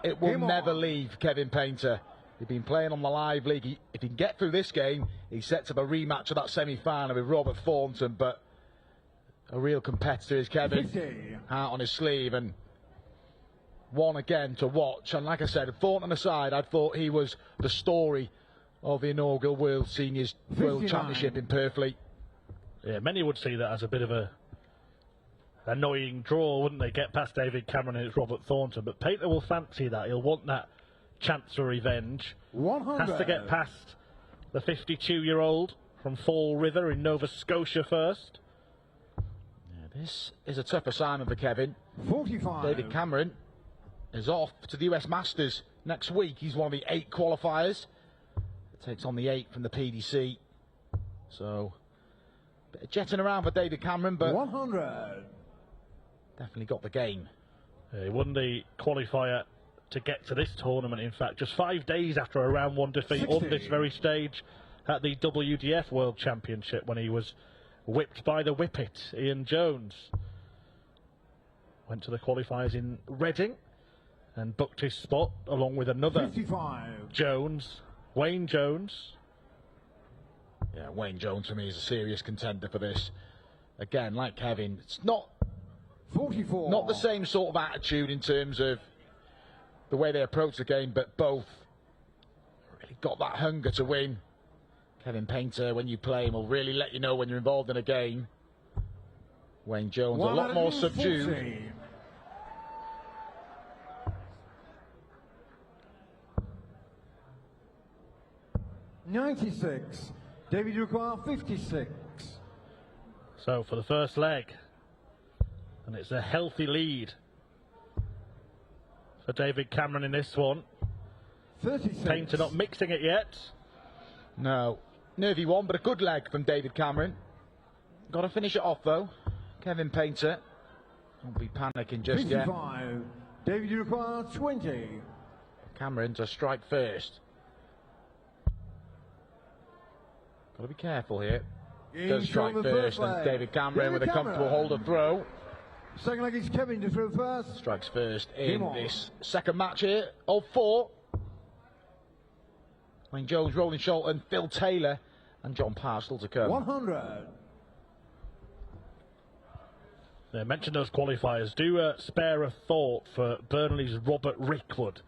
it will never leave Kevin Painter. He's been playing on the live league. If he can get through this game, he sets up a rematch of that semi-final with Robert Thornton. But a real competitor is Kevin, heart on his sleeve, and one again to watch. And like I said, Thornton aside, I thought he was the story of the inaugural World Seniors World Championship in Purfleet. Yeah, many would see that as a bit of a annoying draw, wouldn't they? Get past David Cameron and it's Robert Thornton, but Painter will fancy that. He'll want that chance for revenge. 100. Has to get past the 52-year-old from Fall River in Nova Scotia first. Yeah, this is a tough assignment for Kevin. 45. David Cameron is off to the US Masters next week. He's one of the 8 qualifiers. Takes on the 8 from the PDC. So, bit of jetting around for David Cameron, but 100. Definitely got the game. He won the qualifier to get to this tournament, in fact, just 5 days after a round 1 defeat 60. on this very stage at the WDF World Championship when he was whipped by the Whippet, Ian Jones. Went to the qualifiers in Reading and booked his spot along with another 55. Jones, Wayne Jones. Yeah, Wayne Jones for me is a serious contender for this. Again, like Kevin, it's not 44. Not the same sort of attitude in terms of the way they approach the game, but both really got that hunger to win. Kevin Painter, when you play him, will really let you know when you're involved in a game. Wayne Jones, a lot more subdued. 96. David require 56. So for the first leg, and it's a healthy lead for David Cameron in this one. 36. Painter not mixing it yet. No, nervy one, but a good leg from David Cameron. Got to finish it off though. Kevin Painter won't be panicking just 55. yet. David require 20. Cameron to strike first. Got to be careful here. Does strike first, and David Cameron with a comfortable hold of throw. Second leg is Kevin to throw first. Strikes first in this second match here of 4. Wayne Jones, Roland Sholton, Phil Taylor, and John Parr still to come. 100. They mentioned those qualifiers. Do spare a thought for Burnley's Robert Rickwood,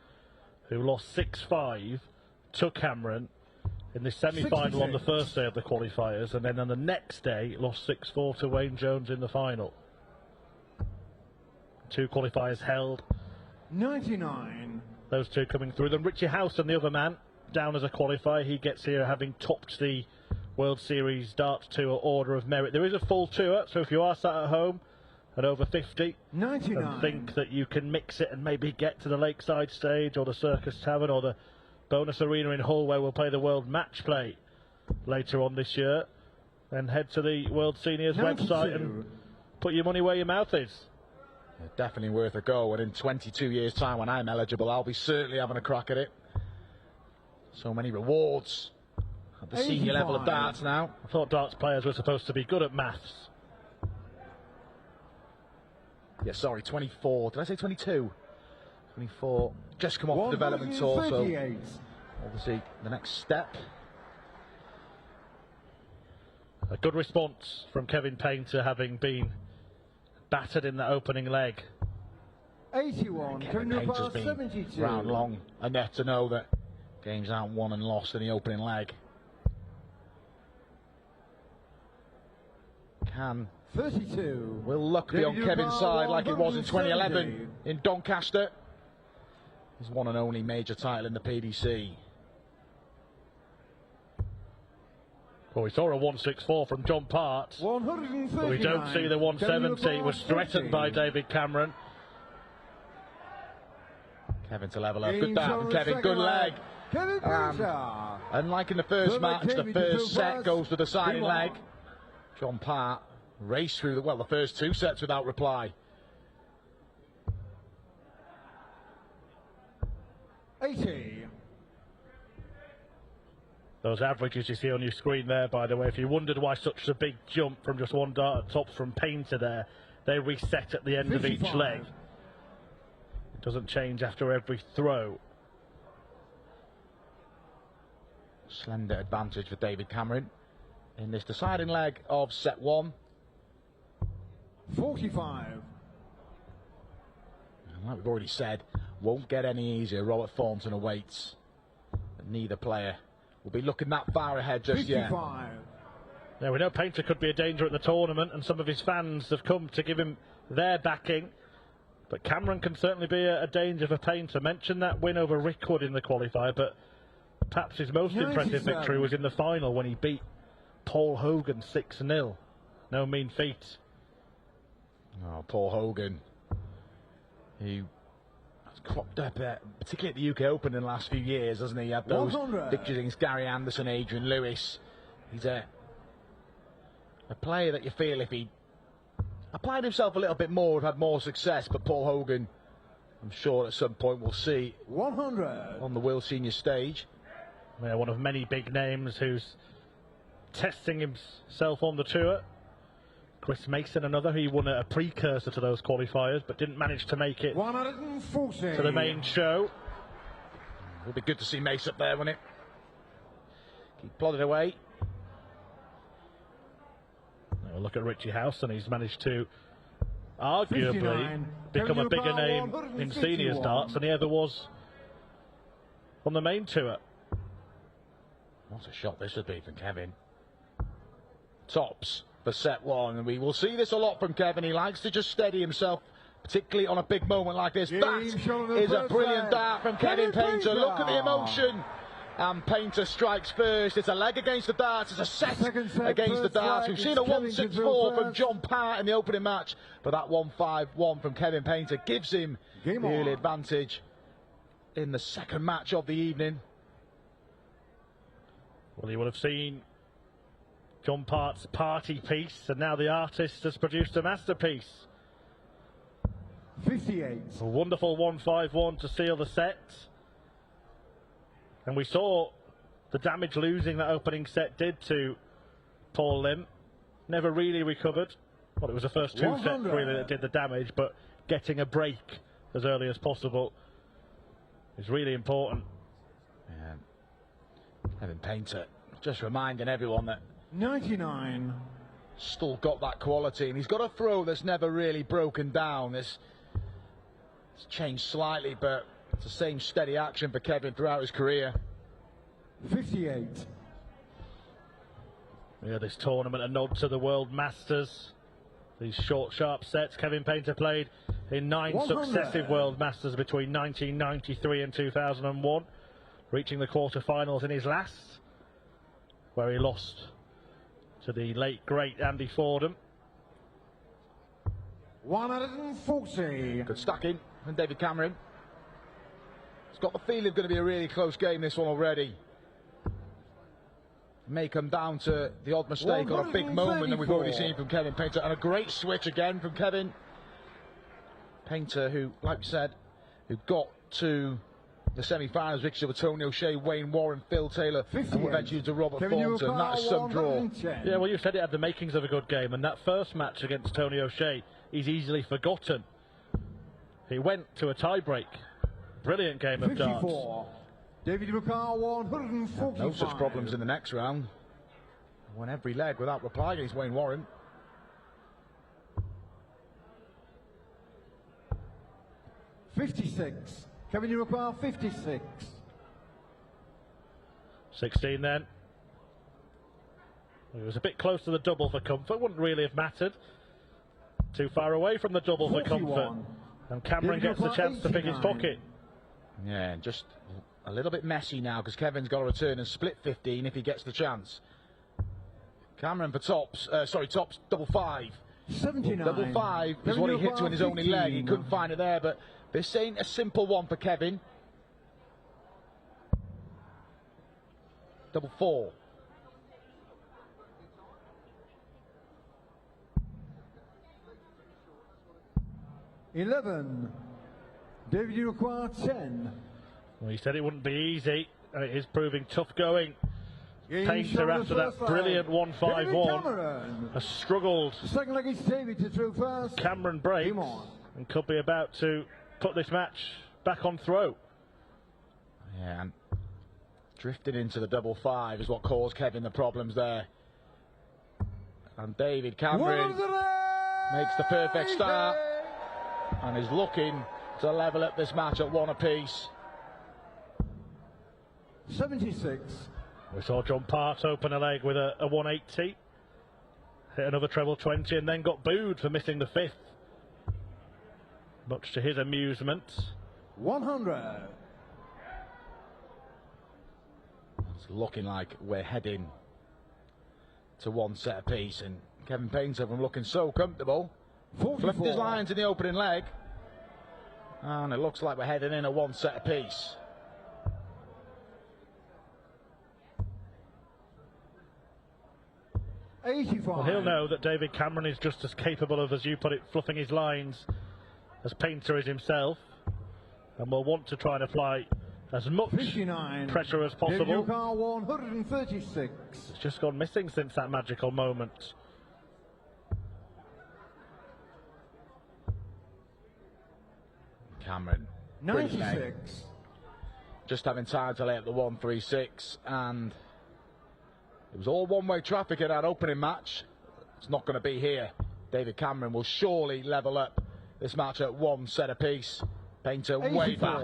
who lost 6-5 to Cameron in the semi-final on the first day of the qualifiers, and then on the next day lost 6-4 to Wayne Jones in the final. 2 qualifiers held. 99. Those 2 coming through. Then Richie House and the other man down as a qualifier. He gets here having topped the World Series Darts Tour Order of Merit. There is a full tour, so if you are sat at home at over 50 99. and think that you can mix it and maybe get to the Lakeside stage or the Circus Tavern or the Bonus Arena in Hull, where we'll play the World Matchplay later on this year, then head to the World Seniors 92. website and put your money where your mouth is. Yeah, definitely worth a go, and in 22 years' time when I'm eligible, I'll be certainly having a crack at it. So many rewards at the senior level of darts now. I thought darts players were supposed to be good at maths. Yeah, sorry, 24. Did I say 22? 24. Just come off the development tour, so obviously the next step. A good response from Kevin Painter, having been battered in the opening leg. 81. Kevin Painter's been 72. round long enough to know that games aren't won and lost in the opening leg. Can 32. will luck be on Kevin's side like it was in 2011 in Doncaster? His one and only major title in the PDC. Well, we saw a 164 from John Part, 139. but we don't see the 170. It was threatened by David Cameron. Kevin to level up. Good down from Kevin. Good leg. Kevin Unlike in the first match, the first set goes to the deciding leg. John Part raced through the first 2 sets without reply. 80. Those averages you see on your screen there, by the way, if you wondered why such a big jump from just one dart at tops from Painter there, they reset at the end 55. of each leg. Doesn't change after every throw. Slender advantage for David Cameron in this deciding leg of set 1. 45. And like we've already said, won't get any easier. Robert Thornton awaits. But neither player will be looking that far ahead just 55. yet. Yeah, we know Painter could be a danger at the tournament, and some of his fans have come to give him their backing. But Cameron can certainly be a danger for Painter. Mentioned that win over Rickwood in the qualifier, but perhaps his most impressive victory was in the final when he beat Paul Hogan 6-0. No mean feat. Oh, Paul Hogan, who has cropped up, particularly at the UK Open in the last few years, hasn't he? He had those 100. victories against Gary Anderson, Adrian Lewis. He's a player that you feel if he applied himself a little bit more, would have had more success. But Paul Hogan, I'm sure at some point we'll see 100. on the World Senior stage. Yeah, one of many big names who's testing himself on the tour. Chris Mason, another, he won a precursor to those qualifiers, but didn't manage to make it 140. to the main show. It'll be good to see Mace up there, won't it? Keep plodding away. Now look at Richie House, and he's managed to arguably 59. become a Kevin bigger Newcastle, name in seniors 151. darts than he ever was on the main tour. What a shot this would be from Kevin. Tops for set 1, and we will see this a lot from Kevin. He likes to just steady himself, particularly on a big moment like this. That is a brilliant dart from Kevin Painter. Look at the emotion. And Painter strikes first. It's a leg against the darts. It's a set against the darts. We've seen a 1-6-4 from John Part in the opening match, but that 1-5-1 from Kevin Painter gives him the early advantage in the second match of the evening. Well, you would have seen John Part's party piece, and now the artist has produced a masterpiece. 58. A wonderful 1-5-1 to seal the set. And we saw the damage losing that opening set did to Paul Lim. Never really recovered. Well, it was the first 2 sets 100. really that did the damage, but getting a break as early as possible is really important. Yeah. Kevin Painter just reminding everyone that 99. still got that quality, and he's got a throw that's never really broken down. It's changed slightly, but it's the same steady action for Kevin throughout his career. 58. Yeah, this tournament a nod to the World Masters. These short, sharp sets Kevin Painter played in 9 100. successive World Masters between 1993 and 2001, reaching the quarterfinals in his last, where he lost to the late, great Andy Fordham. 140. Good stacking from David Cameron. It's got the feeling of going to be a really close game, this one already. May come down to the odd mistake or a big moment that we've already seen from Kevin Painter, and a great switch again from Kevin Painter, who, like we said, who got to the semi-finals victory with Tony O'Shea, Wayne Warren, Phil Taylor, and eventually to Robert Thornton. That is some draw. Yeah, well, you said it had the makings of a good game, and that first match against Tony O'Shea is easily forgotten. He went to a tie-break. Brilliant game of 54. darts. David McCarr 145. No such problems in the next round. Won every leg without reply against Wayne Warren. 56. Kevin McCarr 56. 16 then. It was a bit close to the double for comfort. Wouldn't really have mattered. Too far away from the double for 41. comfort. And Cameron gets the chance to pick his pocket. Yeah, just a little bit messy now because Kevin's got to return and split 15 if he gets the chance. Cameron for tops, tops double 5. 79. Well, double 5 is what he hit to in his only leg. He couldn't find it there, but this ain't a simple one for Kevin. Double 4. $11. David, you require 10. Well, he said it wouldn't be easy, and it is proving tough going. Game Painter, shown after the that first brilliant leg. David 1-5-1, Cameron. has struggled. The second leg is David to throw first. Cameron breaks Game on. and could be about to put this match back on throat. Yeah, and drifting into the double five is what caused Kevin the problems there. And David Cameron makes the perfect start and is looking to level up this match at 1 apiece. 76. We saw John Part open a leg with a 180, hit another treble 20, and then got booed for missing the 5th, much to his amusement. 100. It's looking like we're heading to 1 set apiece, and Kevin Painter, from looking so comfortable, 44. flipped his lines in the opening leg, and it looks like we're heading in a 1 set apiece. Well, he'll know that David Cameron is just as capable of, as you put it, fluffing his lines as Painter is himself, and will want to try and apply as much 59. pressure as possible. 136. It's just gone missing since that magical moment. Cameron, 96. just having time to lay up the 136, and it was all one-way traffic in that opening match. It's not going to be here. David Cameron will surely level up this match at 1 set apiece. Painter 84. way back.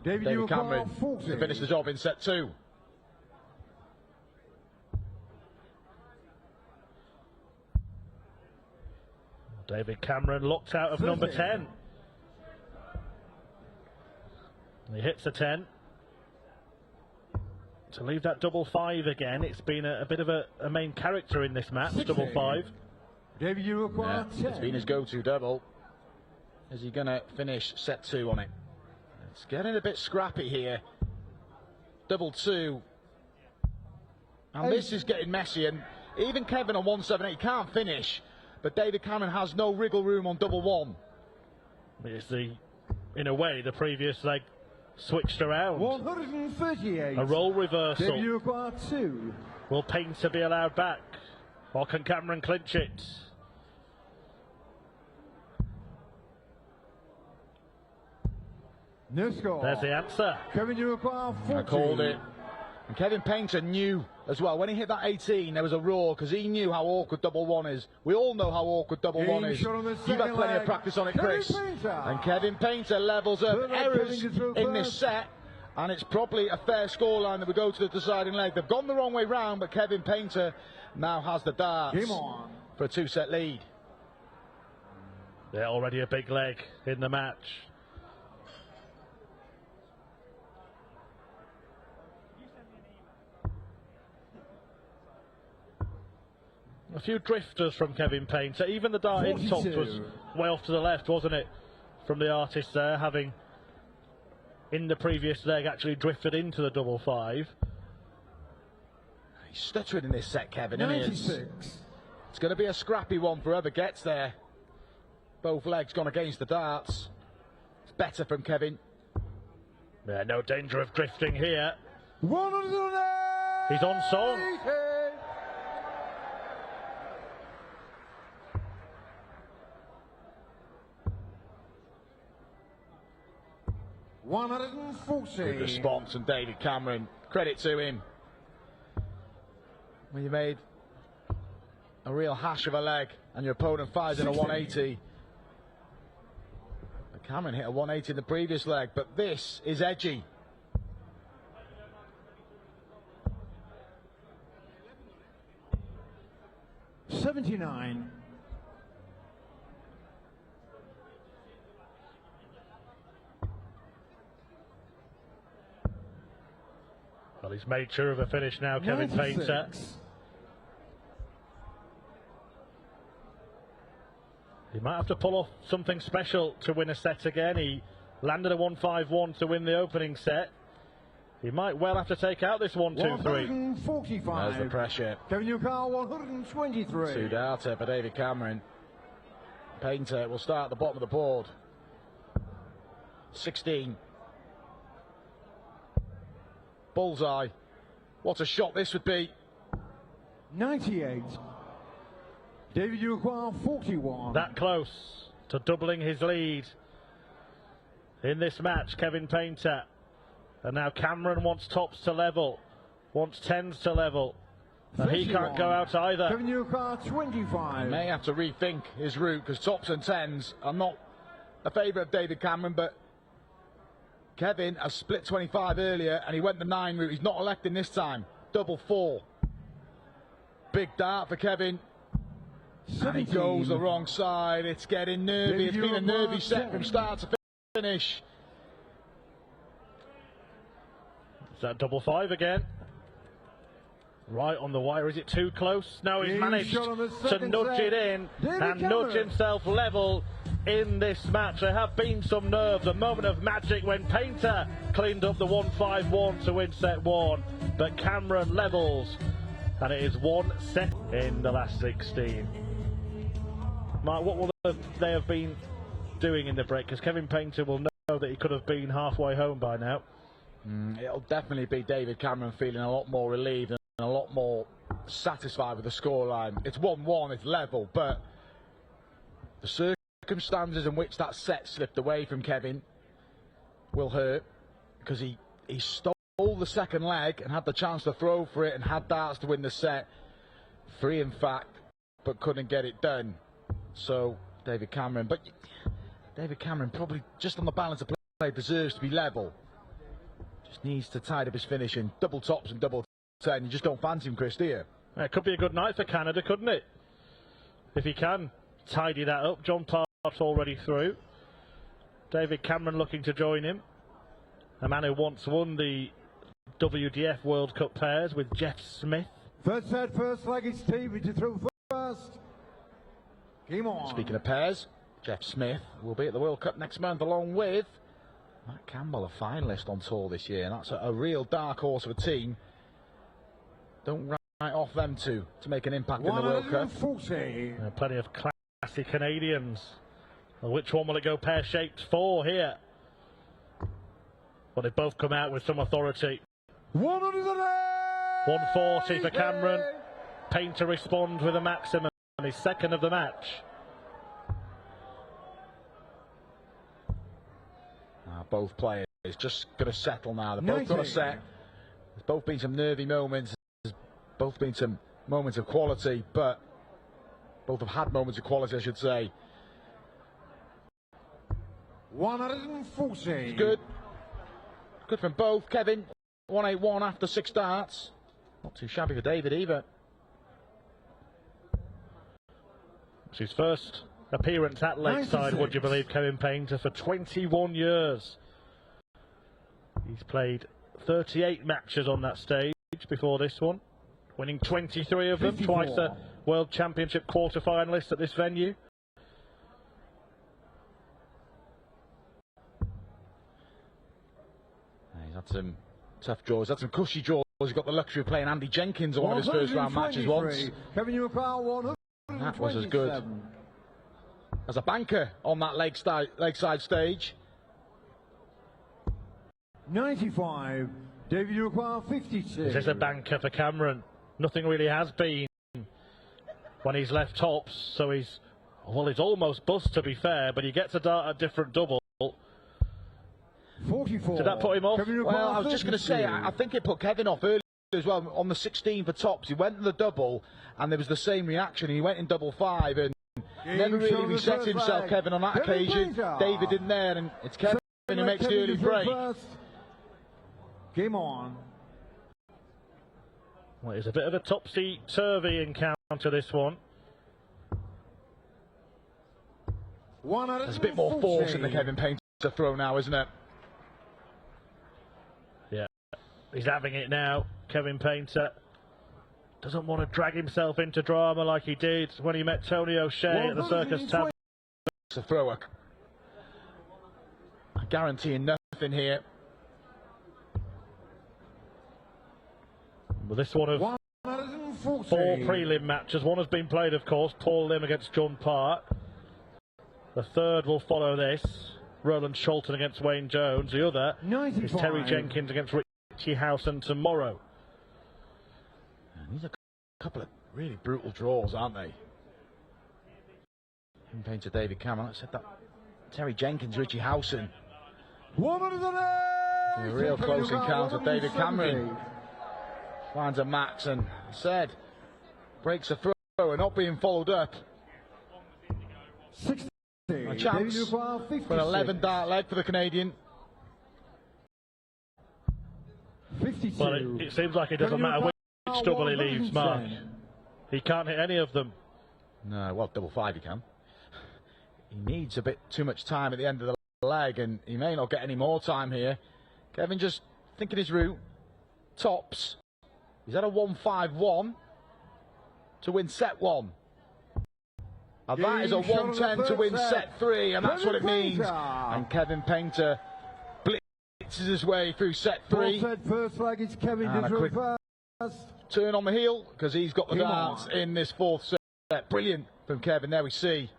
David Cameron 40. to finish the job in set 2. David Cameron locked out of number 10. And he hits a 10. To leave that double 5 again, it's been a bit of a main character in this match, 60. double 5. David, you require 10. It's been his go-to double. Is he going to finish set 2 on it? It's getting a bit scrappy here. Double 2. And this is getting messy, and even Kevin on 178 can't finish, but David Cameron has no wriggle room on double 1. It's in a way, the previous leg switched around. 138. A role reversal. David, you require 2. Will Painter be allowed back? Or can Cameron clinch it? No score. There's the answer. Kevin, you require 40. I called it. And Kevin Painter knew as well. When he hit that 18, there was a roar, because he knew how awkward double 1 is. We all know how awkward double 1 is. You've had plenty of practice on it, Chris. And Kevin Painter levels up errors in this set. And it's probably a fair scoreline that we go to the deciding leg. They've gone the wrong way round, but Kevin Painter now has the darts for a 2-set lead. They're already a big leg in the match. A few drifters from Kevin Painter. Even the dart in top was way off to the left, wasn't it? From the artist there, having in the previous leg actually drifted into the double 5. He's stuttering in this set, Kevin, isn't he? 96. It's going to be a scrappy one for whoever gets there. Both legs gone against the darts. It's better from Kevin. Yeah, no danger of drifting here. 108. He's on song. 140. Good response from David Cameron. Credit to him. When you made a real hash of a leg and your opponent fires in a 180. Cameron hit a 180 in the previous leg, but this is edgy. $79. Well, he's made sure of a finish now, Kevin Painter. He might have to pull off something special to win a set again. He landed a 151 to win the opening set. He might well have to take out this 1-2-3. 145. There's the pressure. Kevin Newcar 123. 2 darter for David Cameron. Painter will start at the bottom of the board. 16. Bullseye. What a shot this would be. 98. David, you require 41. That close to doubling his lead. in this match, Kevin Painter. And now Cameron wants tops to level, wants tens to level. And he can't go out either. Kevin, your car 25. He may have to rethink his route because tops and tens are not a favourite of David Cameron, but Kevin has split 25 earlier and he went the 9 route. He's not electing this time. Double 4. Big dart for Kevin. 17. And he goes the wrong side. It's getting nervy. It's been a nervy set from start to finish. Is that double 5 again? Right on the wire. Is it too close? No, he's managed to nudge it in and nudge himself level in this match. There have been some nerves, a moment of magic when Painter cleaned up the 1-5-1 to win set 1, but Cameron levels, and it is 1 set in the last 16. Mark, what will they have been doing in the break? Because Kevin Painter will know that he could have been halfway home by now. It'll definitely be David Cameron feeling a lot more relieved and a lot more satisfied with the scoreline. It's 1-1, it's level, but the circumstances in which that set slipped away from Kevin will hurt, because he stole the second leg and had the chance to throw for it and had darts to win the set. 3 in fact, but couldn't get it done. So David Cameron probably just on the balance of play deserves to be level. Just needs to tidy up his finishing. Double tops and double 10. You just don't fancy him, Chris, do you? It could be a good night for Canada, couldn't it? If he can tidy that up. John Park's already through. David Cameron looking to join him. A man who once won the WDF World Cup pairs with Jeff Smith. First set, first leg, it's Stevie to throw first. Game on. Speaking of pairs, Jeff Smith will be at the World Cup next month along with Matt Campbell, a finalist on tour this year, and that's a real dark horse of a team. Don't write off them two to make an impact in the World Cup. Plenty of classy Canadians. Well, which one will it go pear-shaped for here? Well, they both come out with some authority. 140 for Cameron. Painter responds with a maximum, and his second of the match. Both players just going to settle now. They've both got a set. There's both been some nervy moments. There's both been some moments of quality, but both have had moments of quality, I should say. 140. It's good. Good from both. Kevin, 181 after 6 darts. Not too shabby for David either. It's his first appearance at Lakeside, would you believe, Kevin Painter, for 21 years. He's played 38 matches on that stage before this one, winning 23 of them, 54. twice a World Championship quarter-finalist at this venue. He's had some tough draws, had some cushy draws. He's got the luxury of playing Andy Jenkins on one of his first round matches once. Kevin, your car 127. That was as good as a banker on that lakeside stage. 95. David, you require 52. This is a banker for Cameron. Nothing really has been when he's left tops, so he's almost bust, to be fair, but he gets a dart at different double. 44. Did that put him off? Well, I was just going to say, I think it put Kevin off earlier as well. On the 16 for tops, he went in the double, and there was the same reaction. He went in double 5 and never really reset himself, Kevin, on that occasion. David didn't there, and it's Kevin who makes the early break. Game on. Well, it's a bit of a topsy-turvy encounter, this one. There's a bit more force in the Kevin Painter throw now, isn't it? Yeah, he's having it now. Kevin Painter doesn't want to drag himself into drama like he did when he met Tony O'Shea at the Circus Tavern. It's a thrower. Guaranteeing nothing here. Well, this one of 4 prelim matches. One has been played, of course, Paul Lim against John Park. The third will follow this. Roland Sholton against Wayne Jones. The other 95. is Terry Jenkins against Richie Howson tomorrow. And these are a couple of really brutal draws, aren't they? Painter David Cameron. I said that. Terry Jenkins, Richie Howson. 108. A real close encounter. David Cameron finds a max and said breaks a throw and not being followed up. 60. A chance for an 11 dart leg for the Canadian. 52. Well, it seems like it doesn't matter which double he leaves, Mark. He can't hit any of them. No, well, double five he can. He needs a bit too much time at the end of the leg, and he may not get any more time here. Kevin just thinking his route. Tops. He's at a 1-5-1 to win set 1. And that is a 110 to win set 3, and that's what it means. And Kevin Painter blitzes his way through set 3. First leg is Kevin And a quick turn on the heel, because he's got the darts in this fourth set. Brilliant from Kevin, there we see.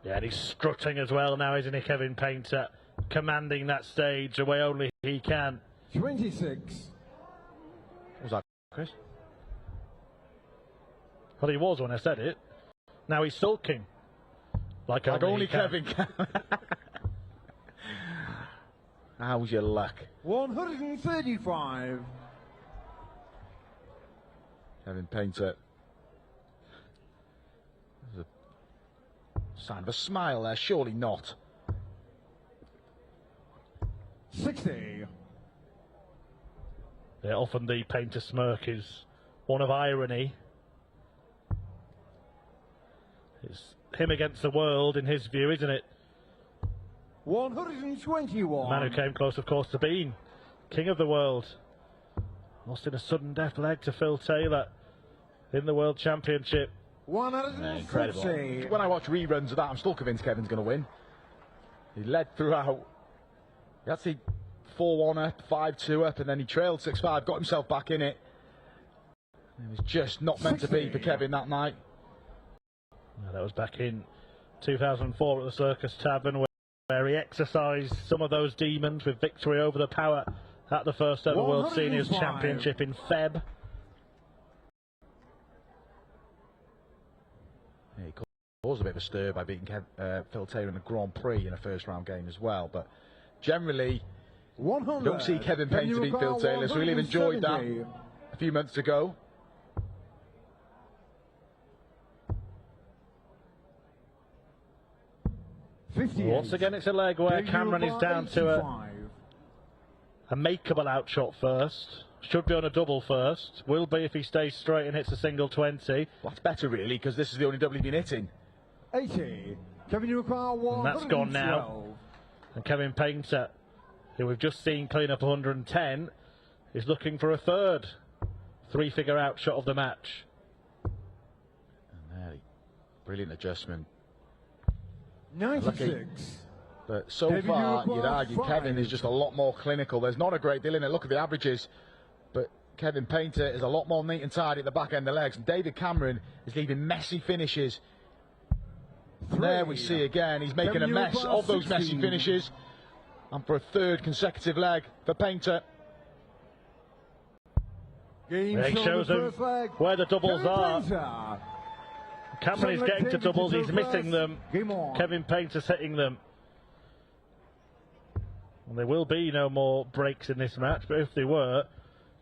Yeah, and he's strutting as well now, isn't he, Kevin Painter? Commanding that stage the way only he can. 26. What was that, Chris? Well, he was when I said it. Now he's sulking. Like only Kevin can. How's your luck? 135. Kevin Painter. There's a sign of a smile there, surely not. 60. Yeah, often the Painter smirk is one of irony. It's him against the world in his view, isn't it? 121. The man who came close, of course, to being king of the world. Lost in a sudden death leg to Phil Taylor in the World Championship. 160. Incredible. When I watch reruns of that, I'm still convinced Kevin's going to win. He led throughout. He actually 4-1 up, 5-2 up, and then he trailed 6-5, got himself back in it. It was just not meant to be for Kevin that night. Well, that was back in 2004 at the Circus Tavern, where he exercised some of those demons with victory over the power at the first ever World Seniors Championship in Feb. Yeah, he caused a bit of a stir by beating Phil Taylor in the Grand Prix in a first round game as well, but generally you don't see Kevin Painter beat Phil Taylor, so we really enjoyed that a few months ago. Once again, it's a leg where Cameron is down to a makeable outshot first. Should be on a double first. Will be if he stays straight and hits a single 20. Well, that's better really, because this is the only double he's been hitting. 80. Kevin, you require 112. And that's gone now. And Kevin Painter, who we've just seen clean up 110, is looking for a third three-figure outshot of the match. And there, brilliant adjustment. 96. But so far, you'd argue Kevin is just a lot more clinical. There's not a great deal in it. Look at the averages. But Kevin Painter is a lot more neat and tidy at the back end of the legs. And David Cameron is leaving messy finishes. And there we see again, he's making a mess of those messy finishes. And for a third consecutive leg for Painter. It shows him where the doubles are. Cameron is getting to doubles, he's missing them. Kevin Painter's hitting them. And there will be no more breaks in this match, but if there were,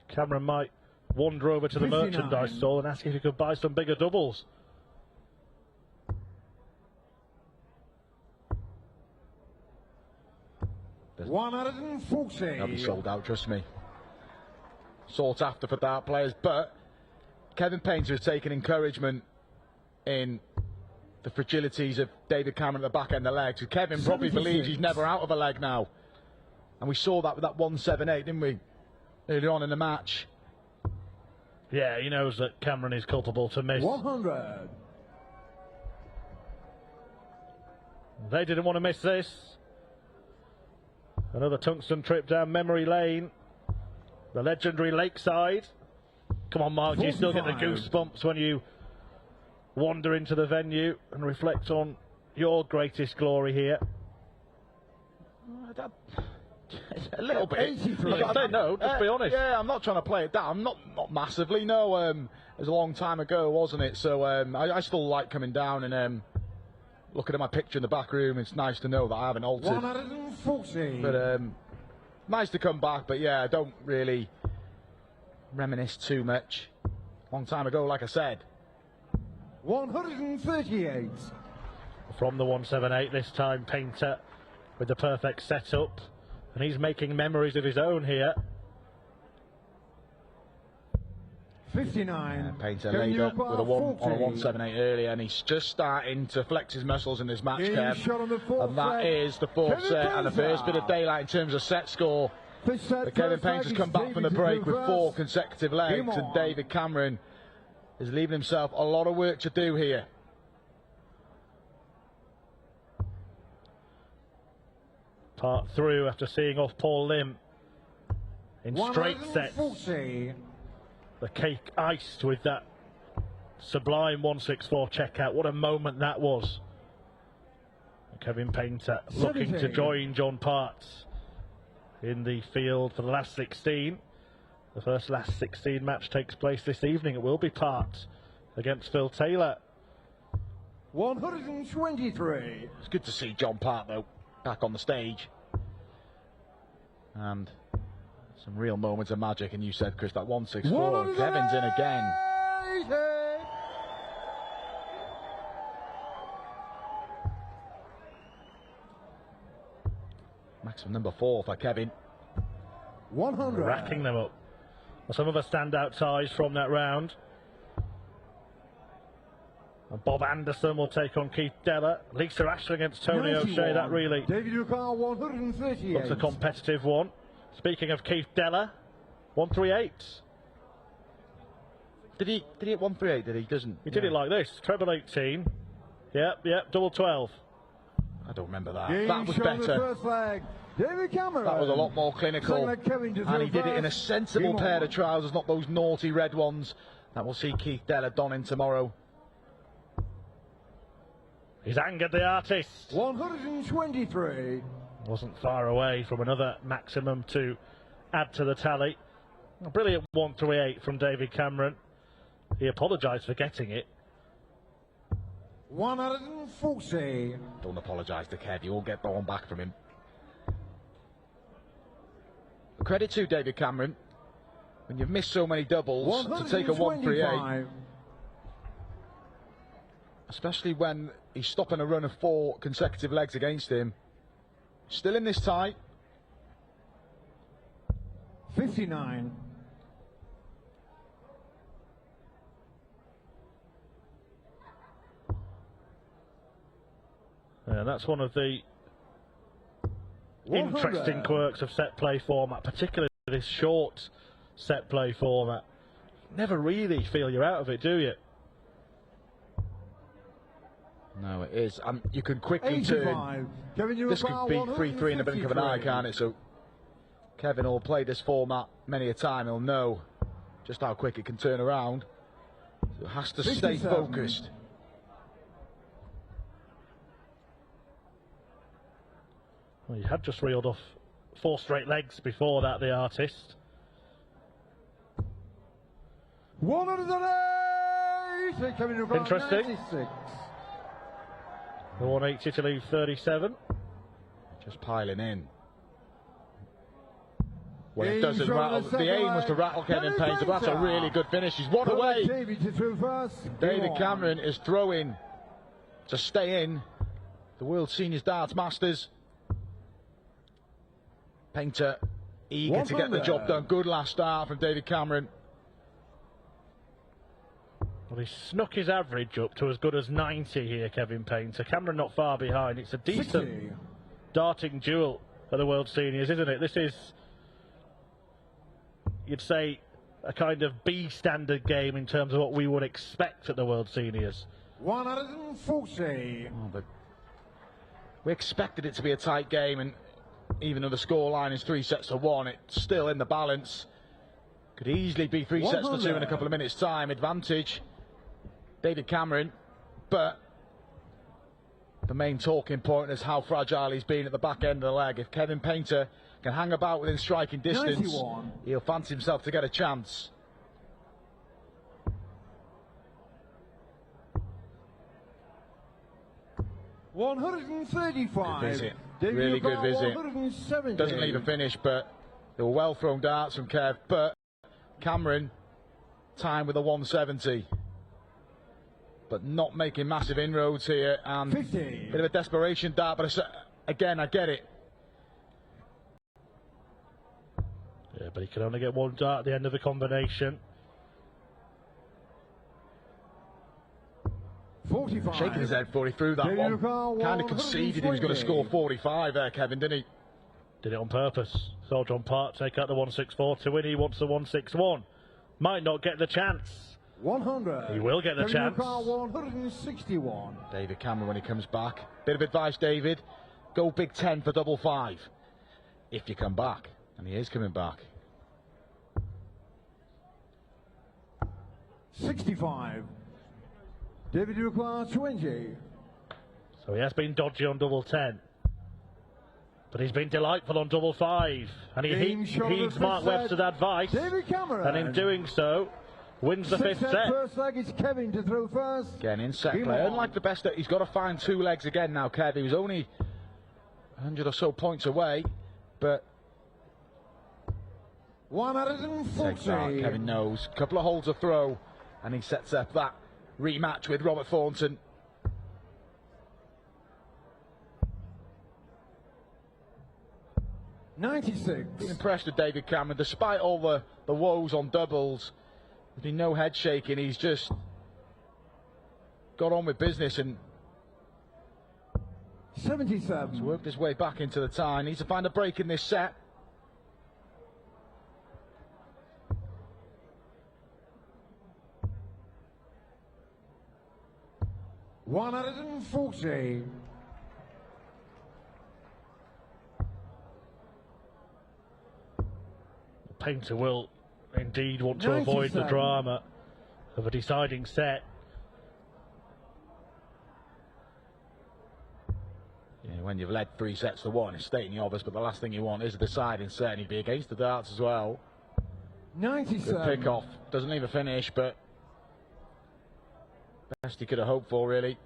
Cameron might wander over to the merchandise stall and ask if he could buy some bigger doubles. $140. They'll be sold out, trust me. Sought after for dart players, but Kevin Painter has taken encouragement in the fragilities of David Cameron at the back end of the legs. So Kevin probably believes he's never out of a leg now. And we saw that with that 178, didn't we? Earlier on in the match. Yeah, he knows that Cameron is culpable to miss. 100. They didn't want to miss this. Another tungsten trip down memory lane. The legendary Lakeside. Come on, Mark, do you still get the goosebumps when you wander into the venue and reflect on your greatest glory here? A little bit. I don't know, just be honest. Yeah, I'm not trying to play it down. Not massively, no. It was a long time ago, wasn't it? So I still like coming down and looking at my picture in the back room, it's nice to know that I haven't altered. 140. But nice to come back, but yeah, I don't really reminisce too much. Long time ago, like I said. 138. From the 178 this time, Painter with the perfect setup, and he's making memories of his own here. 59. Painter laid up with a 178 earlier, and he's just starting to flex his muscles in this match, Kev. And that is the fourth set and the first bit of daylight in terms of set score. But Kevin Painter's come back from the break with 4 consecutive legs, and David Cameron is leaving himself a lot of work to do here. Part through after seeing off Paul Lim in straight sets. The cake iced with that sublime 164 checkout. What a moment that was. Kevin Painter looking to join John Parts in the field for the last 16. The first last 16 match takes place this evening. It will be Parts against Phil Taylor. 123. It's good to see John Part, though, back on the stage. And some real moments of magic. And you said, Chris, that 164. Kevin's in again. Maximum number 4 for Kevin. 100. Racking them up. Some of the standout ties from that round. And Bob Anderson will take on Keith Deller. Lisa Ashton against Tony O'Shea. That really David Ducal, 138. looks a competitive one. Speaking of Keith Deller, 138. Did he hit 138? Did he? Doesn't. He did it like this. Treble 18. Yep, double 12. I don't remember that. Game That was shown the better. first leg. David Cameron. That was a lot more clinical. And he did it in a first. sensible pair of trousers, not those naughty red ones that we'll see Keith Deller donning tomorrow. He's angered the artist. 123. Wasn't far away from another maximum to add to the tally. A brilliant 138 from David Cameron. He apologised for getting it. 140. Don't apologise to Kev, you won't get that one back from him. Credit to David Cameron. When you've missed so many doubles, to take a 138. Especially when he's stopping a run of 4 consecutive legs against him. Still in this tie. 59. Yeah, that's one of the interesting quirks of set play format, particularly this short set play format. Never really feel you're out of it, do you? No, it is. You can quickly 85. turn. This could be 3-3 in the blink of an eye, can't it? So Kevin will play this format many a time. He'll know just how quick it can turn around. So it has to stay focused. Well, he had just reeled off 4 straight legs before that, the artist. 108. Interesting. 96. The 180 to leave 37. Just piling in. Well, it doesn't rattle. The aim was to rattle Kevin Painter, but that's a really good finish. He's one away. David Cameron is throwing to stay in the World Seniors Darts Masters. Painter eager to get the job done. Good last start from David Cameron. Well, he snuck his average up to as good as 90 here, Kevin Painter. Cameron not far behind. It's a decent 60. darting duel at the World Seniors, isn't it? This is, you'd say, a kind of B standard game in terms of what we would expect at the World Seniors. 140. Oh, but we expected it to be a tight game, and even though the scoreline is 3-1, it's still in the balance. Could easily be 3-2 in a couple of minutes' time. Advantage, David Cameron, but the main talking point is how fragile he's been at the back end of the leg. If Kevin Painter can hang about within striking distance, 91. He'll fancy himself to get a chance. 135. Good visit. David Really good Ducal, visit. 170. Doesn't leave a finish, but they were well thrown darts from Kev. But Cameron, time with a 170. But not making massive inroads here. And 50. bit of a desperation dart, but again, I get it. Yeah, but he can only get one dart at the end of the combination. 45. Shaking his head before he threw that one. Kind of conceded he was going to score 45 there, Kevin, didn't he? Did it on purpose. Saw John Park take out the 164 to win. He wants the 161. Might not get the chance. 100. He will get the chance. 161. David Cameron when he comes back. Bit of advice, David. Go Big 10 for double 5. If you come back. And he is coming back. 65. David Ducal, 20. So he has been dodgy on double 10. But he's been delightful on double 5. And he heeds Mark Webster's advice. David Cameron. And in doing so, wins the fifth set. First leg, it's Kevin to throw first. Again, in set play. Unlike the best, he's got to find 2 legs again now, Kev. He was only 100 or so points away. But 140. Kevin knows. Couple of holes to throw. And he sets up that rematch with Robert Thornton. Been impressed with David Cameron, despite all the woes on doubles. There's been no head shaking. He's just got on with business and 77. He's worked his way back into the tie. Needs to find a break in this set. $140. The painter will indeed want to avoid the drama of a deciding set. Yeah, when you've led 3 sets to 1, it's stating the obvious, but the last thing you want is a deciding set, and he'd be against the darts as well. 97. Good pick off. Doesn't leave a finish, but best he could have hoped for, really.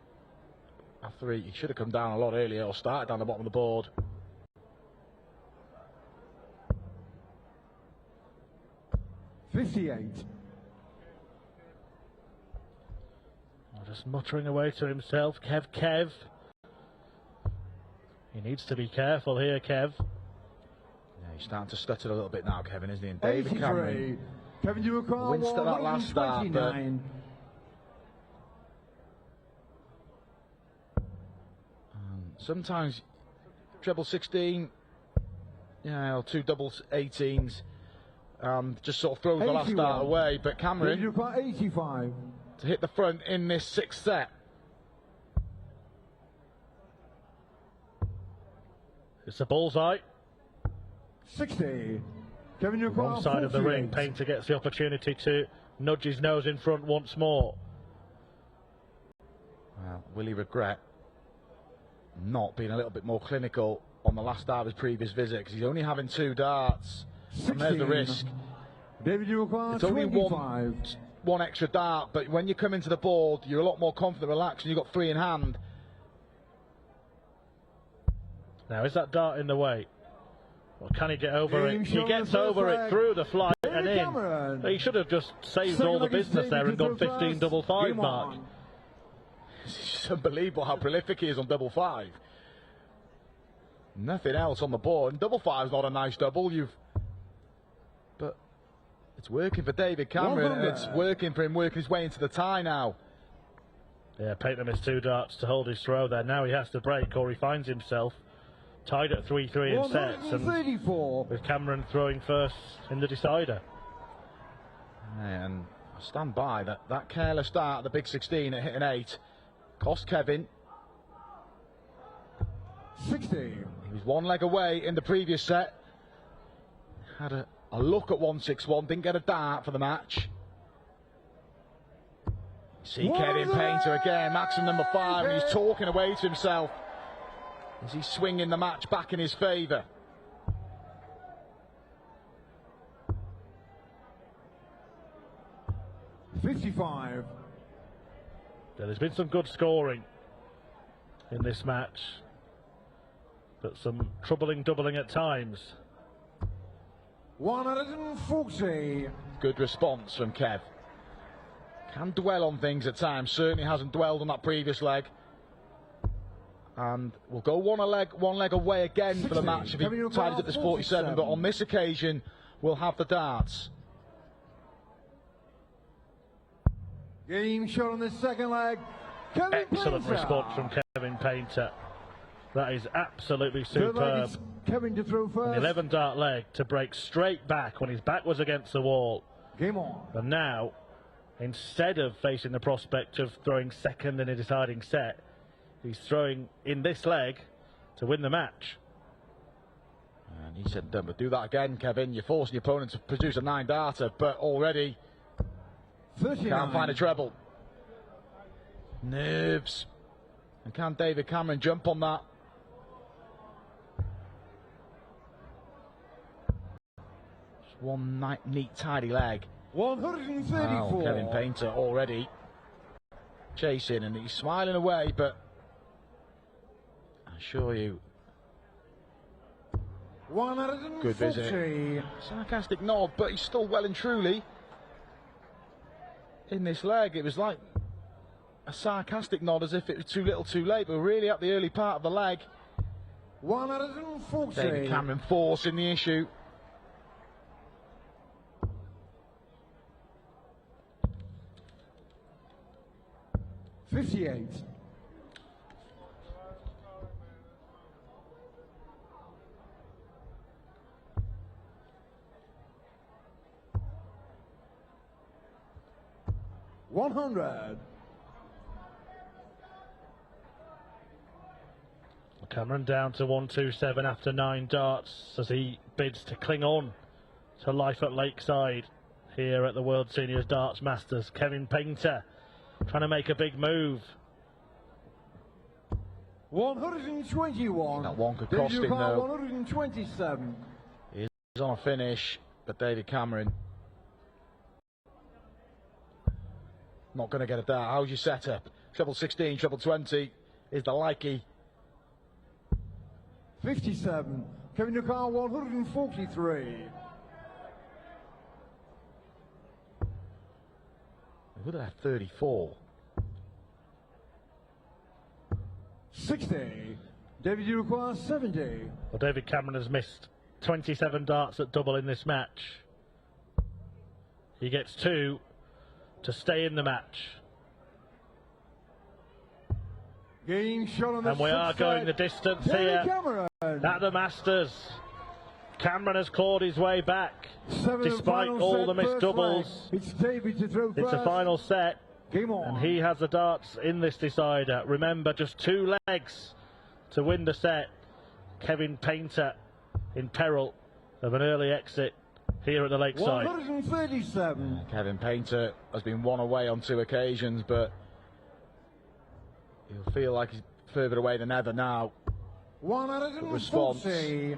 After he should have come down a lot earlier or started down the bottom of the board. $58. Just muttering away to himself. Kev. He needs to be careful here, Kev. Yeah, he's starting to stutter a little bit now, Kevin, isn't he? And David 83. Cameron Kevin Ducal, wins to that last start, but sometimes treble 16, or 2 double 18s, just sort of throws the last start away. But Cameron 85. to hit the front in this 6th set. It's a bullseye. 60. Kevin Ducal, Wrong side of the ring. Painter gets the opportunity to nudge his nose in front once more. Well, will he regret not being a little bit more clinical on the last start of his previous visit, because he's only having 2 darts. 16. And there's the risk. David Ducal, it's only 25. one extra dart, but when you come into the board, you're a lot more confident, relaxed, and you've got 3 in hand. Now, is that dart in the way? Or can he get over it? He gets over it through the flight and in. He should have just saved all the business there and gone 15 double 5 mark. It's just unbelievable how prolific he is on double 5. Nothing else on the board. And double 5 is not a nice double. But it's working for David Cameron, and it's working for him, working his way into the tie now. Yeah, Painter missed 2 darts to hold his throw there. Now he has to break, or he finds himself tied at 3-3 in sets, and with Cameron throwing first in the decider. And I stand by that careless start at the big 16 at hitting 8 cost Kevin 60. He was 1 leg away in the previous set. Had a look at 161, didn't get a dart for the match. See Kevin Painter again, maximum number 5, and he's talking away to himself as he's swinging the match back in his favour. $55. Yeah, there's been some good scoring in this match, but some troubling doubling at times. 140. Good response from Kev. Can dwell on things at times, certainly hasn't dwelled on that previous leg. And we'll go one leg away again 60. For the match if he tidies at this 47, but on this occasion we'll have the darts. Game shot on the second leg. Excellent response from Kevin Painter. That is absolutely superb. Kevin to throw first. An 11 dart leg to break straight back when his back was against the wall. Game on. And now, instead of facing the prospect of throwing second in a deciding set, he's throwing in this leg to win the match. And he said, "Don't do that again, Kevin. You're forcing your opponent to produce a 9-darter, but already 39. Can't find a treble. Nerves. And can David Cameron jump on that? Just one neat, tidy leg. 134. Wow, Kevin Painter already chasing, and he's smiling away, but I assure you, 140. good visit. Sarcastic nod, but he's still well and truly in this leg. It was like a sarcastic nod, as if it was too little too late, but really at the early part of the leg. 140. David Cameron forcing the issue. $58. $100. Cameron down to 127 after 9 darts as he bids to cling on to life at Lakeside here at the World Seniors Darts Masters. Kevin Painter trying to make a big move. 121. That one could cost him though. 127. He's on a finish, but David Cameron not going to get it there. How's your setup? Treble 16, treble 20 is the likey. 57. Kevin Newcar 143. He would have had 34. 60. David Newcar 70. Well, David Cameron has missed 27 darts at double in this match. He gets 2 to stay in the match. Game shot on the And we are going the distance here at the Masters. Cameron has clawed his way back despite all the missed doubles. It's David to throw first. It's a final set. Game on. And he has the darts in this decider. Remember, just 2 legs to win the set. Kevin Painter in peril of an early exit here at the Lakeside. 137. Kevin Painter has been one away on 2 occasions, but he'll feel like he's further away than ever now. 140.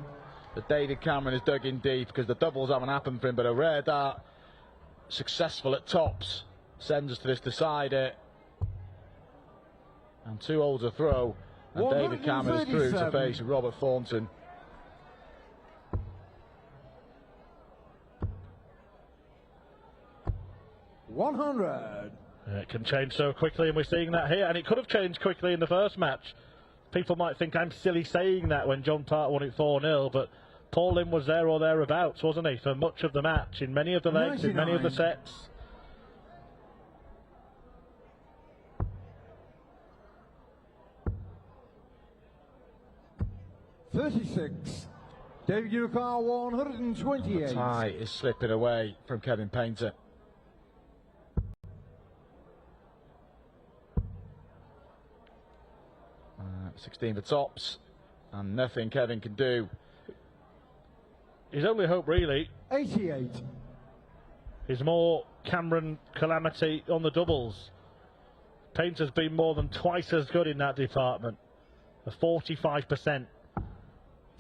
But David Cameron has dug in deep because the doubles haven't happened for him, but a rare dart, successful at tops, sends us to this decider. And 2 holes a throw, and David Cameron is through to face Robert Thornton. $100. It can change so quickly, and we're seeing that here. And it could have changed quickly in the first match. People might think I'm silly saying that when John Park won it 4-0, but Paul Lim was there or thereabouts, wasn't he, for much of the match, in many of the legs, 99. in many of the sets. $36. David Newcar 128. The tie is slipping away from Kevin Painter. 16 for tops, and nothing Kevin can do. His only hope, really, 88. is more Cameron calamity on the doubles. Painter's been more than twice as good in that department. A 45%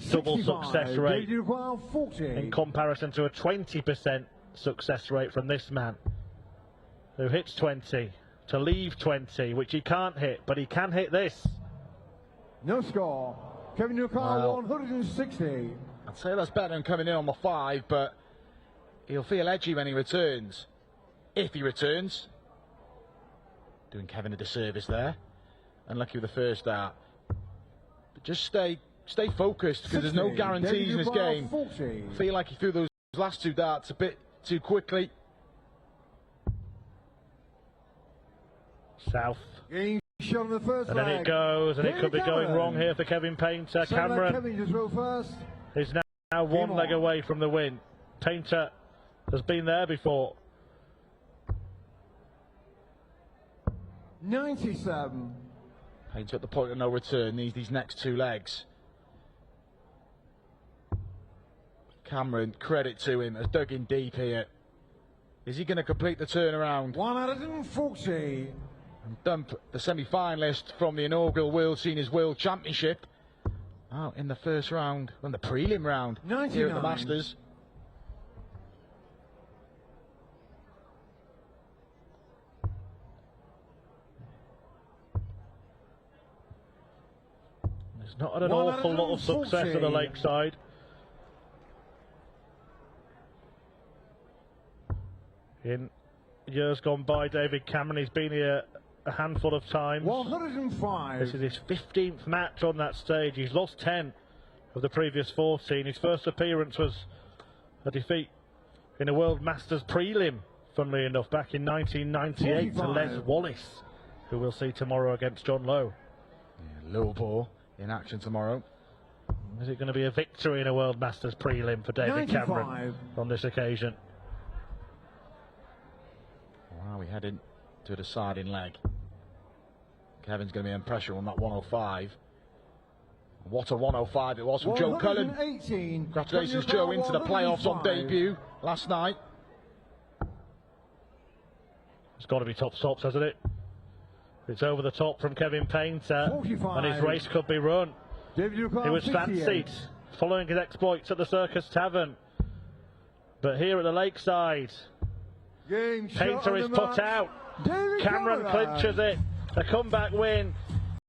double 65. success rate David Newcar 40. in comparison to a 20% success rate from this man, who hits 20 to leave 20, which he can't hit, but he can hit this. No score. Kevin Newcastle, Well, 160. I'd say that's better than coming in on the 5, but he'll feel edgy when he returns. If he returns. Doing Kevin a disservice there. Unlucky with the first start. But just stay focused, because there's no guarantees in this game. 40. I feel like he threw those last 2 darts a bit too quickly. South. Getting shot on the first and then it goes, and it could be going wrong here for Kevin Painter. Cameron is now 1 leg away from the win. Painter has been there before. 97. Painter at the point of no return, needs these next 2 legs. Cameron, credit to him, has dug in deep here. Is he going to complete the turnaround? 140. And dump the semi-finalist from the inaugural World Seniors World Championship out in the first round, in the prelim round 99. Here at the Masters. He's not had an awful lot of success at the Lakeside. In years gone by, David Cameron, he's been here a handful of times. 105. This is his 15th match on that stage. He's lost 10 of the previous 14. His first appearance was a defeat in a World Masters prelim, funnily enough, back in 1998 to Les Wallace, who we'll see tomorrow against John Lowe. Yeah, low ball in action tomorrow. Is it going to be a victory in a World Masters prelim for David 95. Cameron on this occasion? Wow, we head in to a deciding leg. Kevin's going to be under pressure on that 105. What a 105 it was from Joe Cullen. Congratulations, Joe, into the playoffs on debut last night. It's got to be top stops, hasn't it? It's over the top from Kevin Painter, 45. and his race could be run. He was fancied following his exploits at the Circus Tavern. But here at the Lakeside, Painter is put out. Cameron clinches it. A comeback win